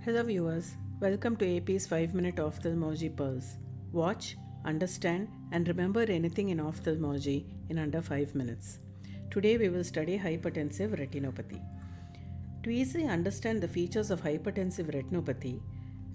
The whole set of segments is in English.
Hello viewers, welcome to AP's 5-minute ophthalmology pulse. Watch, understand and remember anything in ophthalmology in under 5 minutes. Today we will study hypertensive retinopathy. To easily understand the features of hypertensive retinopathy,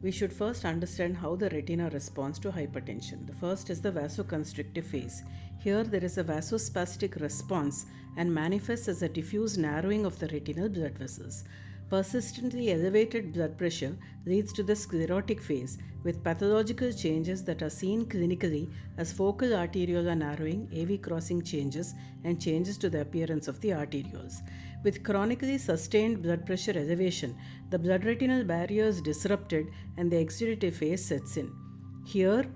we should first understand how the retina responds to hypertension. The first is the vasoconstrictive phase. Here there is a vasospastic response and manifests as a diffuse narrowing of the retinal blood vessels. Persistently elevated blood pressure leads to the sclerotic phase with pathological changes that are seen clinically as focal arteriolar narrowing, AV crossing changes, and changes to the appearance of the arterioles. With chronically sustained blood pressure elevation, the blood retinal barrier is disrupted and the exudative phase sets in. Here,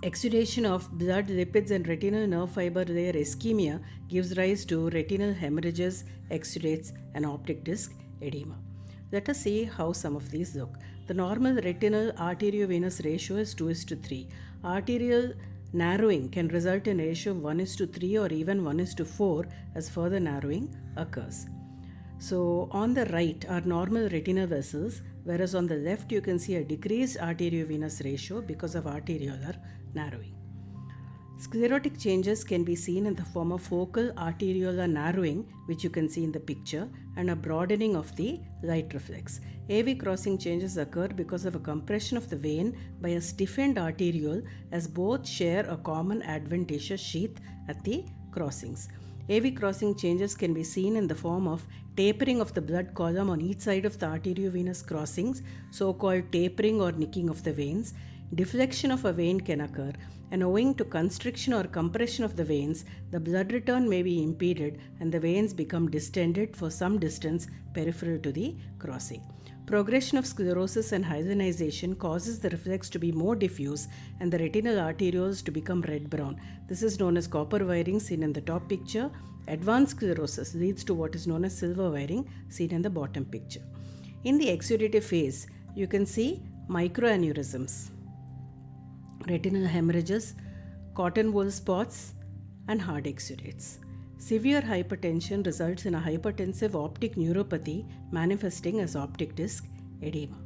exudation of blood, lipids, and retinal nerve fiber layer ischemia gives rise to retinal hemorrhages, exudates, and optic disc edema. Let us see how some of these look. The normal retinal arteriovenous ratio is 2:3. Arterial narrowing can result in a ratio of 1:3 or even 1:4 as further narrowing occurs. So on the right are normal retinal vessels, whereas on the left you can see a decreased arteriovenous ratio because of arteriolar narrowing. Sclerotic changes can be seen in the form of focal arteriolar narrowing, which you can see in the picture, and a broadening of the light reflex. AV crossing changes occur because of a compression of the vein by a stiffened arteriole, as both share a common adventitious sheath at the crossings. AV crossing changes can be seen in the form of tapering of the blood column on each side of the arteriovenous crossings, so-called tapering or nicking of the veins. Deflection of a vein can occur, and owing to constriction or compression of the veins, the blood return may be impeded and the veins become distended for some distance peripheral to the crossing. Progression of sclerosis and hyalinization causes the reflex to be more diffuse and the retinal arterioles to become red-brown. This is known as copper wiring, seen in the top picture. Advanced sclerosis leads to what is known as silver wiring, seen in the bottom picture. In the exudative phase, you can see microaneurysms, retinal hemorrhages, cotton wool spots, and hard exudates. Severe hypertension results in a hypertensive optic neuropathy manifesting as optic disc edema.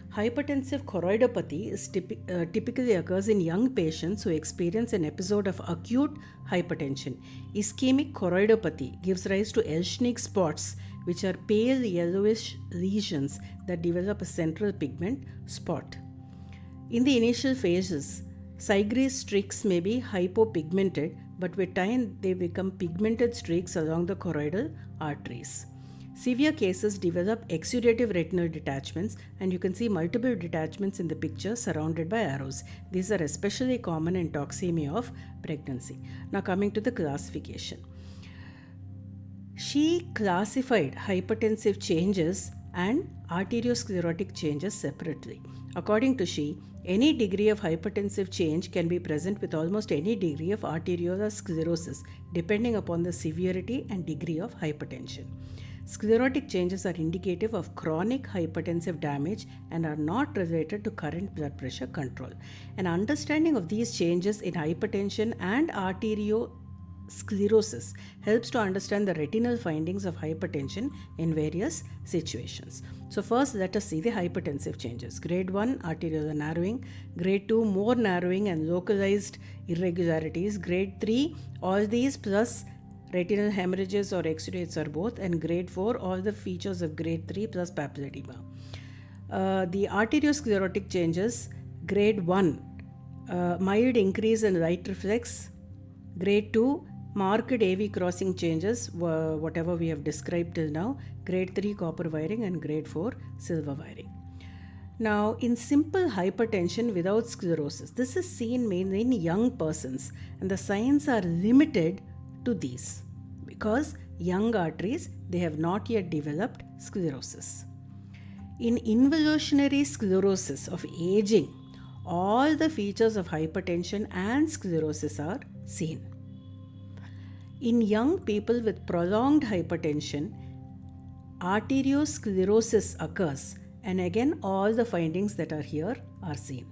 Hypertensive choroidopathy typically occurs in young patients who experience an episode of acute hypertension. Ischemic choroidopathy gives rise to Elschnig spots, which are pale yellowish lesions that develop a central pigment spot. In the initial phases, Sjgren's streaks may be hypopigmented, but with time they become pigmented streaks along the choroidal arteries. Severe cases develop exudative retinal detachments, and you can see multiple detachments in the picture surrounded by arrows. These are especially common in toxemia of pregnancy. Now coming to the classification. She classified hypertensive changes and arteriosclerotic changes separately. According to she, any degree of hypertensive change can be present with almost any degree of arteriolar sclerosis, depending upon the severity and degree of hypertension. Sclerotic changes are indicative of chronic hypertensive damage and are not related to current blood pressure control. An understanding of these changes in hypertension and arteriosclerosis helps to understand the retinal findings of hypertension in various situations. So first let us see the hypertensive changes. Grade 1 arteriolar narrowing, grade 2 more narrowing and localized irregularities, grade 3 all these plus retinal hemorrhages or exudates are both, and grade 4 all the features of grade 3 plus papilledema. The arteriosclerotic changes, grade 1 mild increase in light reflex, grade 2 marked AV crossing changes, whatever we have described till now, grade 3 copper wiring and grade 4 silver wiring. Now, in simple hypertension without sclerosis, this is seen mainly in young persons, and the signs are limited to these because young arteries, they have not yet developed sclerosis. In involutionary sclerosis of aging, all the features of hypertension and sclerosis are seen. In young people with prolonged hypertension, arteriosclerosis occurs, and again all the findings that are here are seen.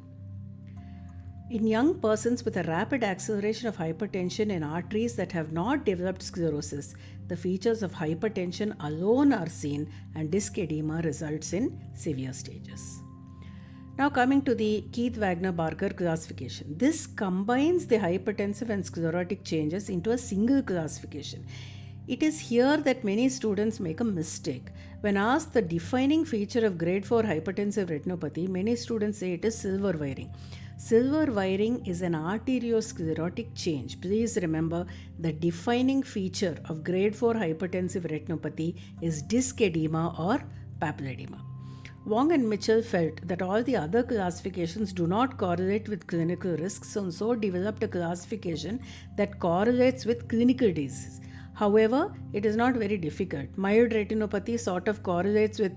In young persons with a rapid acceleration of hypertension in arteries that have not developed sclerosis, the features of hypertension alone are seen and disc edema results in severe stages. Now coming to the Keith-Wagner-Barker classification. This combines the hypertensive and sclerotic changes into a single classification. It is here that many students make a mistake. When asked the defining feature of grade 4 hypertensive retinopathy, many students say it is silver wiring. Silver wiring is an arteriosclerotic change. Please remember, the defining feature of grade 4 hypertensive retinopathy is disc edema or papilledema. Wong and Mitchell felt that all the other classifications do not correlate with clinical risks and so developed a classification that correlates with clinical disease. However, it is not very difficult. Mild retinopathy sort of correlates with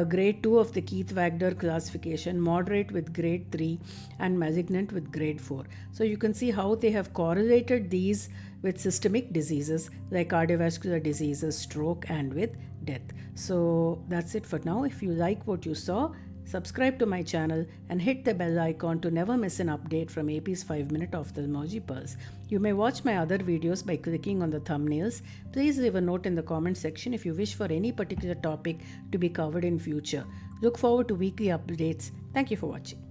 grade 2 of the Keith-Wagner classification, moderate with grade 3 and malignant with grade 4. So you can see how they have correlated these with systemic diseases like cardiovascular diseases, stroke and with death. So that's it for now. If you like what you saw, subscribe to my channel and hit the bell icon to never miss an update from AP's 5-minute Ophthalmology Pulse. You may watch my other videos by clicking on the thumbnails. Please leave a note in the comment section if you wish for any particular topic to be covered in future. Look forward to weekly updates. Thank you for watching.